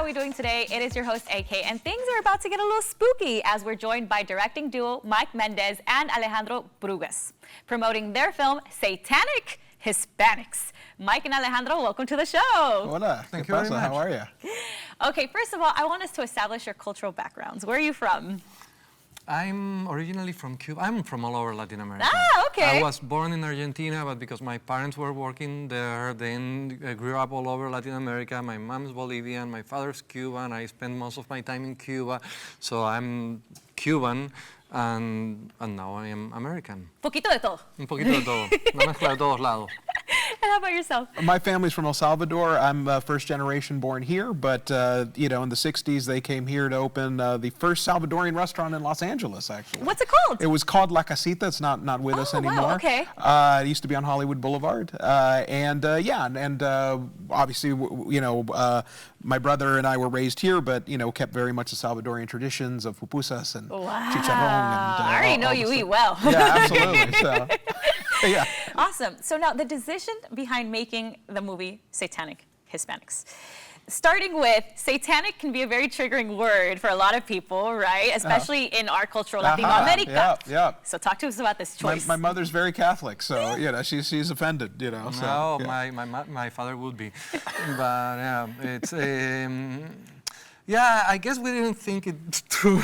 we doing today? It is your host, AK, and things are about to get a little spooky as we're joined by directing duo Mike Mendez and Alejandro Brugués, promoting their film, Satanic Hispanics. Mike and Alejandro, welcome to the show. Hola, thank you very much. How are you? Okay, first of all, I want us to establish your cultural backgrounds. Where are you from? I'm originally from Cuba. I'm from all over Latin America. Ah, okay. I was born in Argentina, but because my parents were working there, then I grew up all over Latin America. My mom's Bolivian, my father's Cuban. I spent most of my time in Cuba, so I'm Cuban, and now I am American. Poquito de todo. Un poquito de todo. Una mezcla de todos lados. And how about yourself? My family's from El Salvador. I'm first generation born here, but you know, in the 60s they came here to open the first Salvadorian restaurant in Los Angeles, actually. What's it called? It was called La Casita. It's not with us anymore. Wow, okay. It used to be on Hollywood Boulevard. Obviously, you know, my brother and I were raised here, but, you know, kept very much the Salvadorian traditions of pupusas and chicharrón. And, I already know you eat well. Yeah, absolutely. So, yeah. Awesome. So now the decision behind making the movie Satanic Hispanics. Starting with, satanic can be a very triggering word for a lot of people, right? Especially in our cultural Latino America. Yeah. So talk to us about this choice. My mother's very Catholic, so you know she's offended, you know. So, No, yeah. my father would be, but yeah, it's yeah. I guess we didn't think it through.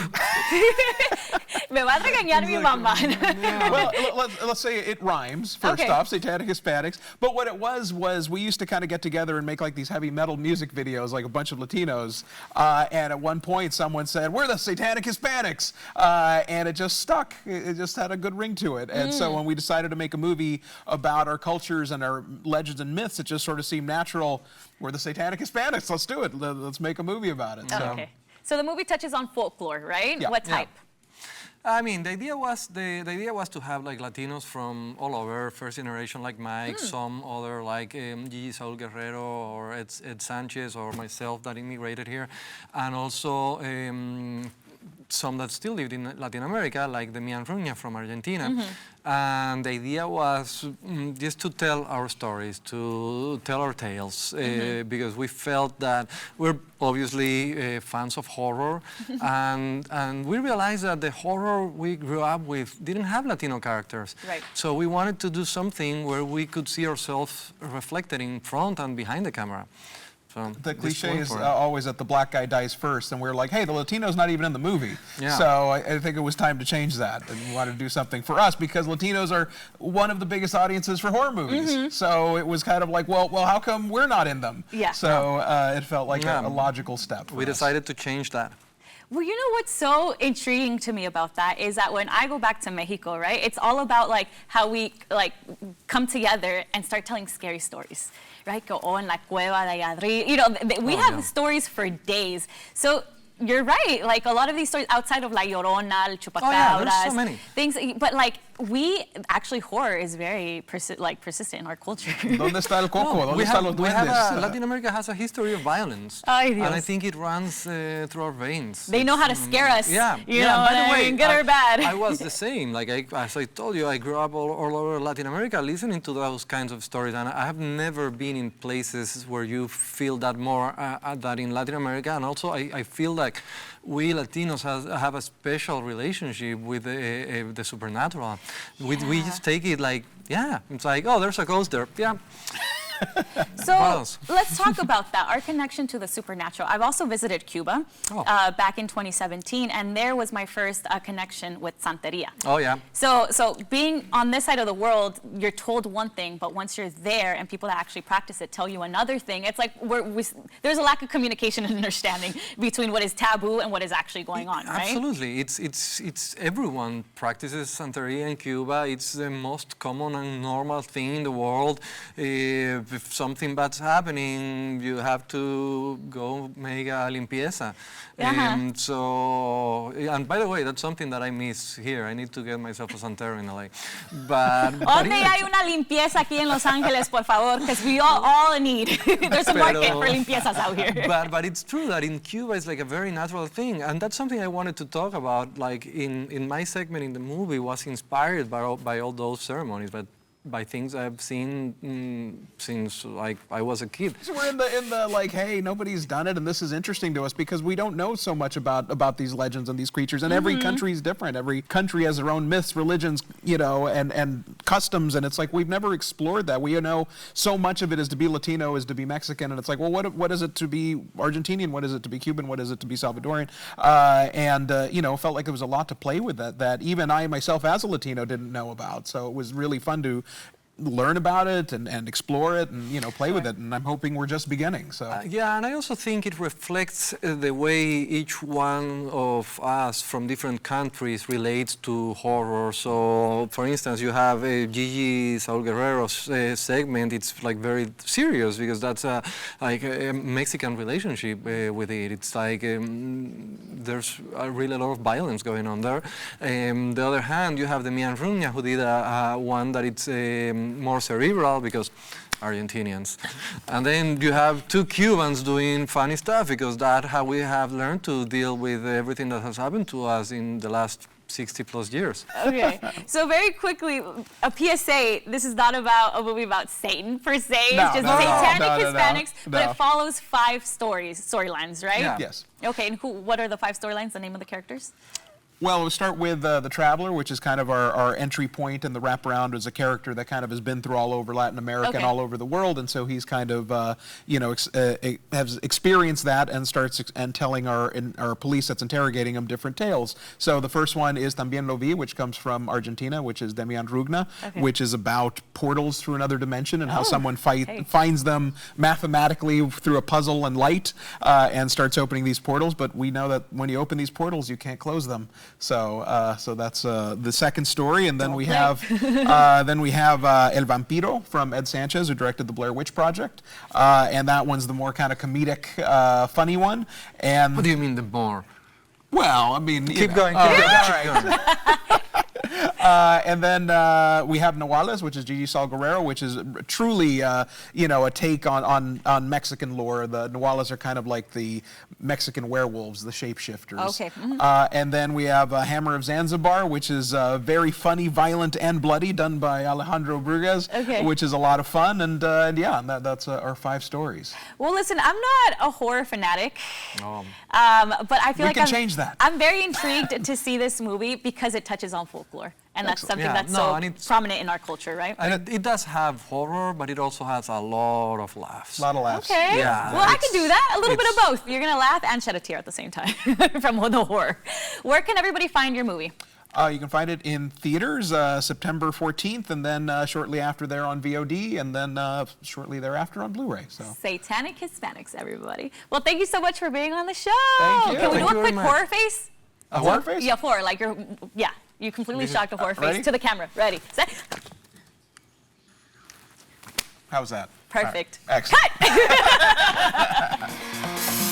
Me va a regañar mi mamá. Yeah. Well, let's say it rhymes, first off, Satanic Hispanics. But what it was we used to kind of get together and make like these heavy metal music videos, like a bunch of Latinos. And at one point, someone said, "We're the Satanic Hispanics." And it just stuck. It just had a good ring to it. And so when we decided to make a movie about our cultures and our legends and myths, it just sort of seemed natural. We're the Satanic Hispanics. Let's do it. Let's make a movie about it. So. Okay. So the movie touches on folklore, right? Yeah. What type? Yeah. I mean, the idea was to have like Latinos from all over, first generation like Mike, some other like Gigi Saul Guerrero or Ed Sanchez or myself that immigrated here, and also some that still lived in Latin America, like the Mian Ruña from Argentina. And the idea was just to tell our stories, to tell our tales, because we felt that we're obviously fans of horror, and we realized that the horror we grew up with didn't have Latino characters. Right. So we wanted to do something where we could see ourselves reflected in front and behind the camera. So the cliche is always that the black guy dies first, and we're like, hey, the Latino's not even in the movie. Yeah. So I think it was time to change that, and we wanted to do something for us because Latinos are one of the biggest audiences for horror movies. So it was kind of like, well, how come we're not in them? Yeah. So it felt like a logical step. We decided to change that. Well, you know what's so intriguing to me about that is that when I go back to Mexico, right, it's all about like how we like come together and start telling scary stories, right? Go en la cueva de Yadri. You know, we have stories for days. So you're right. Like a lot of these stories outside of La Llorona, El Chupacabras, there's so many things. But like horror is very persistent in our culture. ¿Dónde está el coco? ¿Dónde están los duendes? Latin America has a history of violence, Ay, Dios. and I think it runs through our veins. They know how to scare us. Yeah, you know, by the way, good or bad. I was the same. Like as I told you, I grew up all over Latin America listening to those kinds of stories, and I have never been in places where you feel that more that in Latin America. And also, I feel like we Latinos have a special relationship with the supernatural. We just take it like, it's like, oh, there's a ghost there. Yeah. So let's talk about that, our connection to the supernatural. I've also visited Cuba back in 2017, and there was my first connection with Santeria. Oh, yeah. So being on this side of the world, you're told one thing, but once you're there and people that actually practice it tell you another thing, it's like there's a lack of communication and understanding between what is taboo and what is actually going on, right? Absolutely. It's everyone practices Santeria in Cuba. It's the most common and normal thing in the world. If something bad's happening, you have to go make a limpieza. And by the way, that's something that I miss here. I need to get myself a santero in LA. ¿Dónde hay una limpieza aquí en Los Ángeles, por favor? Because we all need. There's a market for limpiezas out here. But it's true that in Cuba it's like a very natural thing, and that's something I wanted to talk about. Like in my segment in the movie was inspired by all those ceremonies, but by things I've seen since like I was a kid. So we're in the like, hey, nobody's done it, and this is interesting to us because we don't know so much about these legends and these creatures, and every country is different. Every country has their own myths, religions, you know, and customs, and it's like we've never explored that. We know so much of it is to be Latino, is to be Mexican, and it's like, well, what is it to be Argentinian? What is it to be Cuban? What is it to be Salvadorian? You know, felt like there was a lot to play with that even I myself as a Latino didn't know about. So it was really fun to learn about it and explore it and, you know, play with it, and I'm hoping we're just beginning. So yeah, and I also think it reflects the way each one of us from different countries relates to horror. So for instance, you have Gigi Saul Guerrero's segment. It's like very serious because that's like a Mexican relationship with it. It's like there's really a lot of violence going on there. On the other hand, you have the Mian Ruña, who did one that it's more cerebral because Argentinians. And then you have two Cubans doing funny stuff because that's how we have learned to deal with everything that has happened to us in the last 60 plus years. Okay, so very quickly, a PSA, this is not about a movie about Satan per se, it's just Satanic Hispanics, but it follows 5 storylines, right? Yeah. yes. Okay, and what are the 5 storylines, the name of the characters? Well, we'll start with the Traveler, which is kind of our entry point, and the wraparound is a character that kind of has been through all over Latin America and all over the world, and so he's kind of, you know, has experienced that and starts telling our police that's interrogating him different tales. So the first one is También Lo Vi, which comes from Argentina, which is Demian Rugna, which is about portals through another dimension and how someone finds them mathematically through a puzzle and light and starts opening these portals, but we know that when you open these portals, you can't close them. So, so that's the second story, and then we have El Vampiro from Ed Sanchez, who directed the Blair Witch Project, and that one's the more kind of comedic, funny one. And what do you mean the more? Well, I mean, keep going. Keep going. And then we have Nahuales, which is Gigi Saul Guerrero, which is truly, you know, a take on Mexican lore. The Nahuales are kind of like the Mexican werewolves, the shapeshifters. Okay. And then we have Hammer of Zanzibar, which is very funny, violent, and bloody, done by Alejandro Brugués, which is a lot of fun. And yeah, that's our 5 stories. Well, listen, I'm not a horror fanatic, but I feel like change that. I'm very intrigued to see this movie because it touches on folklore. And that's something that's so prominent in our culture, right? And it does have horror, but it also has a lot of laughs. A lot of laughs. Okay. Yeah, well, I can do that. A little bit of both. You're going to laugh and shed a tear at the same time from the horror. Where can everybody find your movie? You can find it in theaters September 14th, and then shortly after there on VOD, and then shortly thereafter on Blu-ray. So Satanic Hispanics, everybody. Well, thank you so much for being on the show. Thank you. Can we do a quick horror face? A horror face? Yeah, horror. Like you completely shocked a horror face to the camera. Ready, set. How's that? Perfect. Right. Excellent. Cut!